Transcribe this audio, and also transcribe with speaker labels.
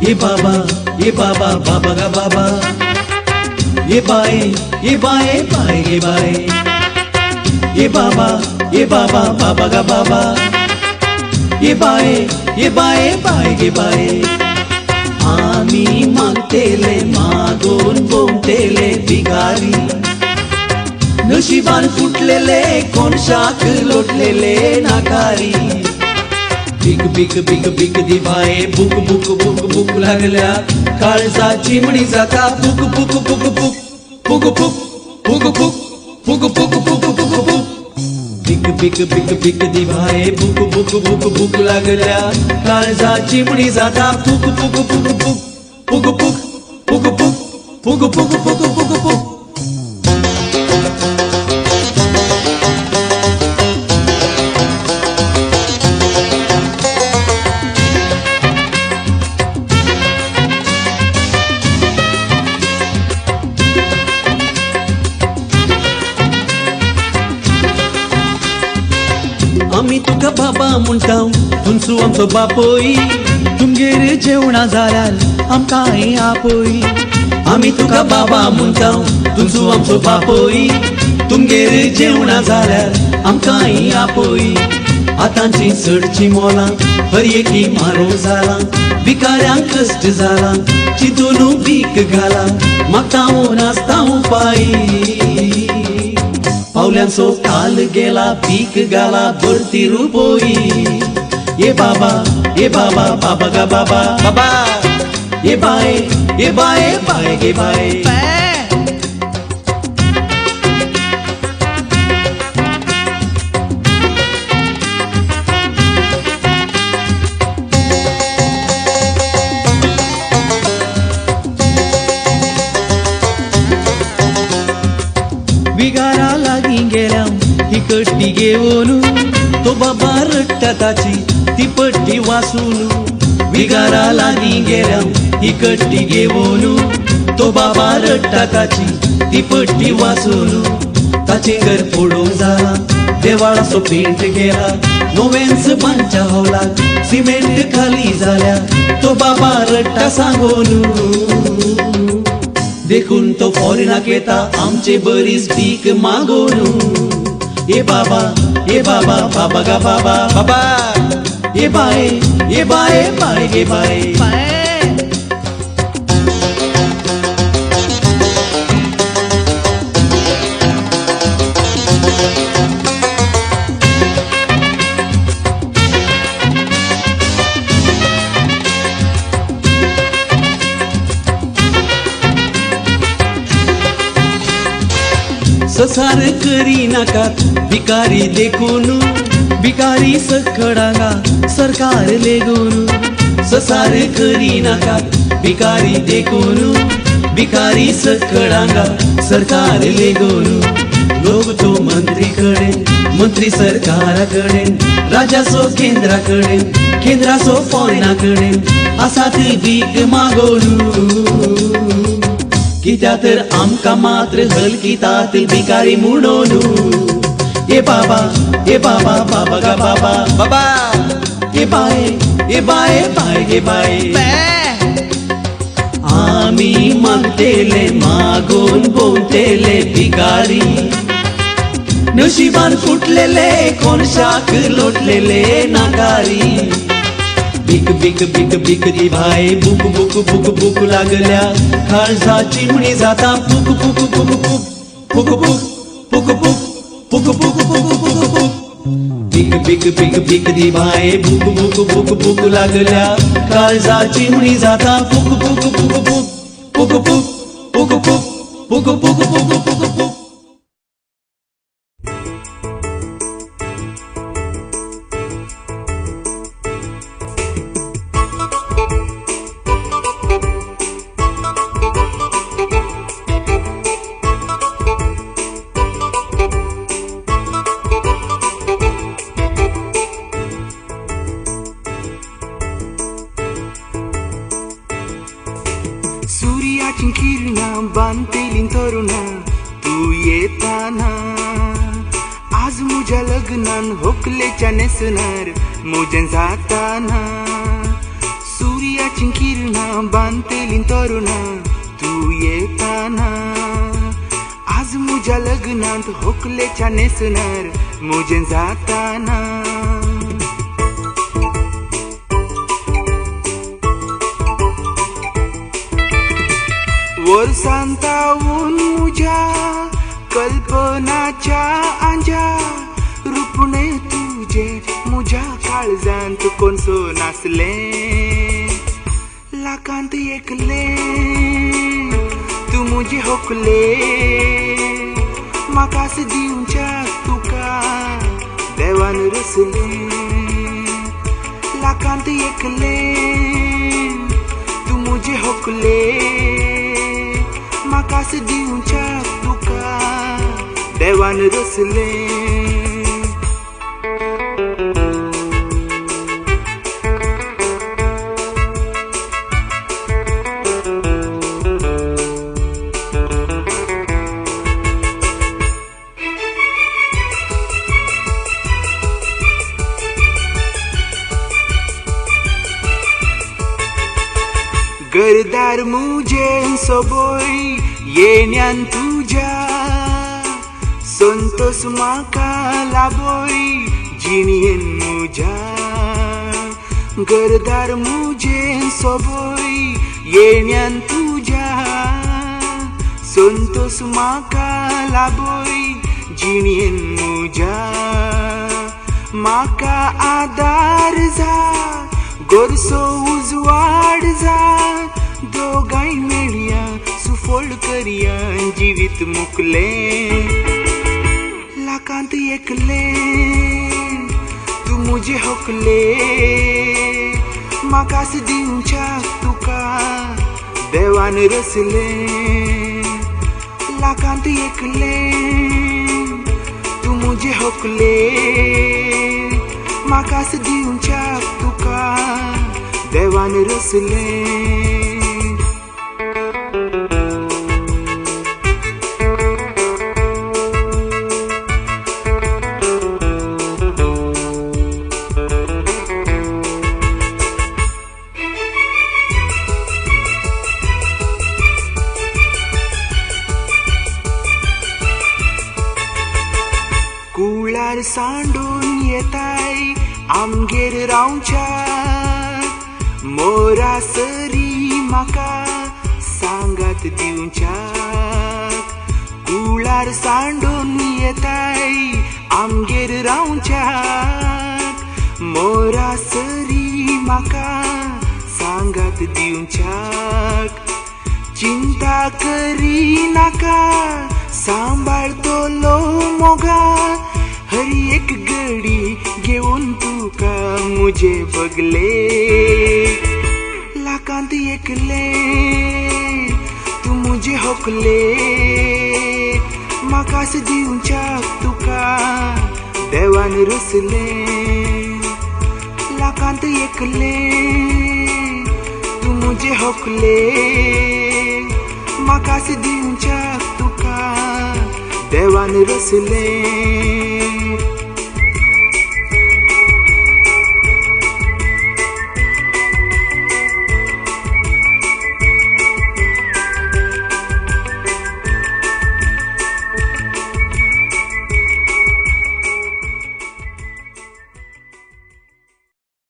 Speaker 1: ये बाबा बाबा गा बाबा, ये बाए बाए ये बाए, ये बाबा बाबा गा बाबा, ये बाए ये बाए। आम्ही मागतेले मागून बोंबतेले भिकारी, नशिबान फुटलेले कोण शाख लोटलेले नाकारी। बिग बिग बिग बिग दिवाळे बुक बुक बुक बुक लागल्या, काळजा चिमणी जाता बुक बुक बुक बुक बुक बुक बुक बुक बुक बुक बुक बुक बुक। बिग बिग बिग बिग दिवाळे बुक बुक बुक बुक लागल्या, काळजा चिमणी जाता बुक बुक बुक बुक बुक बुक बुक बुक बुक बुक बुक बुक बुक। आम्ही तुका बाबा म्हणटाव, तुमचो आमचो बापोई, तुमगेर जेवणा जाल्यार आमकांय आपय। आम्ही तुका बाबा म्हणटाव, तुमचो आमचो बापोई, तुमगेर जेवणा जाल्यार आमकांय आपय। आतांची चडची मोलां हर एकी मारो जाला, भिकाऱ्यांक कश्ट जाला, चिंतून भीक घाला, मागतां नाचतां पायी। पावल्यांचो काल गेला भीक घाला भरती रुपोई। ये बाबा बाबा गा बाबा बाबा, ये बाए गे बाए। विगारा लागीं गेल्या ही कट्टी घेवन, तो बाबा रडटा ताची ती पट्टी वाचून। विगारा लागीं गेल्या ही कट्टी घेवन, तो बाबा रडटा ताची ती पट्टी वाचून। ताचे घर पडून जाला, देवाळाचो पेंट गेला, नोवेंच बांदच्या हॉलाक सिमेंट खाली जाल्या, तो बाबा रडटा सांगून। देखून तो फॉरेनाक येता आमचे बरीच भीक मागून। ये बाबा बाबा गा बाबा बाबा, ये बाए गे बाए। ससार करी नाकात भिकारी देखून, भिकारी सकडांगा सरकार लेगून। ससार करी नाकात भिकारी देखून, भिकारी सकडांगा सरकार लेगून। लोक तो मंत्री कडेन, मंत्री सरकारा कडेन, राजाचो केंद्रा कडेन, केंद्राचो फॉरेना कडेन आसा ती भीक मागोन। कित्या तर आमकां मात्र हलकितात भिकारी म्हणून। ये बाबा बाबा गा बाबा बाबा, ये बाए गे बाए। आम्ही मागतेले मागून बोंबतेले भिकारी, नशिबान फुटलेले कोण शाख लोटलेले नाकारी। बिग बिग बिग बिग दिवाळे बुक बुक बुक बुक लागल्या, काळजा चिमणी जाता बुक बुक बुक बुक बुक बुक बुक बुक बुक बुक बुक बुक बुक। बिग बिग बिग बिग दिवाळे बुक बुक बुक बुक लागल्या, काळजा चिमणी जाता बुक बुक बुक बुक बुक बुक बुक बुक बुक बुक बुक बुक बुक।
Speaker 2: बांधतील तरुणा तू येताना आज मुझ्या लग्नान होकलेच्या नेसणार मोजन जाताना सूर्याची किरणा बांधतील तरुणा तू येताना आज मुझ्या लग्नात होकलेच्या नेसणार मोजन जाताना वर्षांतावून मुझ्या कल्पनाच्या आंजा रूपणे तुझे मुझ्या काळजांत कोणसो नाचले लाखांत एकले तू मुझे होकले माकास दिवच्या तुका देवान रचले लाखांत एकले तू मुझे होकले माकास दिवच्या तुका देवान रचले घरदार मुझे सोबोय येण्यान तुझ्या संतोष माका लाभोय जिणयेन मुझ्या घरदार मुझे सोबोय येण्यान तुझ्या संतोष माका लाभोय जिणयेन मुझ्या माका आदार जा गोरसो उजवाड जा दोगाय मेळया सुफोड करिया जीवित मुकले लाखांत एकले तू मुझे होकले माकास दिवच्या तुका देवान रचले लाखांत एकले तू मुझे होकले माकास दिवच्या तुका देवान रचले कुळार सांडून येताय आमगेर रावच्या मोरा सरी म्हाका सांगात दिवच्या कुळार सांडून येताय आमगेर रावच्या मोरा सरी म्हाका सांगात दिवच्या चिंता करी नाका सांभाळतलो मोगा हरी एक घडी घेऊन तुका मुझे बगले लाखांत एकले तू मुझे होकले माकास दिवच्या तुका देवान रचले लाखांत एकले तू मुझे होकले माकास दिवच्या तुका देवान रचले